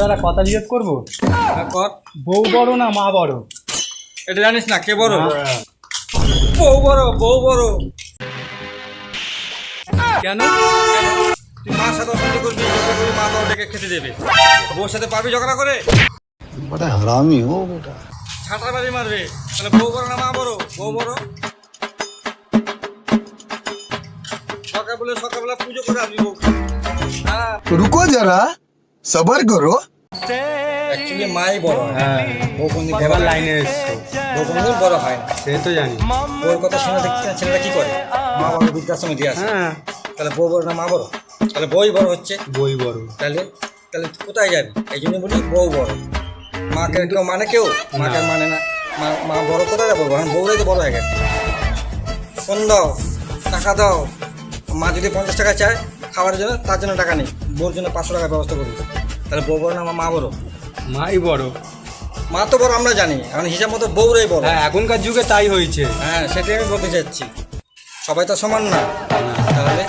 দাদা কথা জিজ্ঞেস করবো? কর। বউ বড় না মা বড়? এটা জানিস না কে বড়? বউ বড়, বউ বড়। কেন? তুই মার সাথে অশান্তি করবি, মা তোর ডেকে খেতে দেবে। বউর সাথে পারবি ঝগড়া করে? बड़ा हरामी हो बेटा। ছাটার বাড়ি মারবে। তাহলে বউ বড় না মা বড়? বউ বড়। সকালবেলা পুজো করে আসবি বউ। হ্যাঁ, रुको जरा सबर करो। অ্যাকচুয়ালি মাই বড় হয়। হ্যাঁ, বউ কোনদিন এবার লাইনে এসছো। বউ কোনদিন বড় হয় না। সে তো জানি। বউর কথা শুনে দেখতে ছেলেটা কি করে? মা বাবা বৃদ্ধাশ্রমে দিয়ে আসে। হ্যাঁ, তাহলে বউ বড় না মা বড়? তাহলে বই বড় হচ্ছে। বই বড়। তাহলে তাহলে কোথায় যাবি? এই জন্য বলি বউ বড়। মাকে কেউ মানে কেউ? মাকে মানে না। মা বড় কোথায় যাবো? এখন বউরাই তো বড় হয়ে গেছে। ফোন দাও, টাকা দাও। মা যদি 50 টাকা চায় খাওয়ার জন্য, তার জন্য টাকা নেই, বউর জন্য 500 টাকার ব্যবস্থা করিস। তাহলে বউ বড় না মা বড়? মাই বড়। মা তো বড় আমরা জানি, এখন হিসাব মতো বউরাই বড়। হ্যাঁ, এখনকার যুগে তাই হয়েছে। হ্যাঁ, সেটাই আমি বলতে চাচ্ছি। সবাই তো সমান না। তাহলে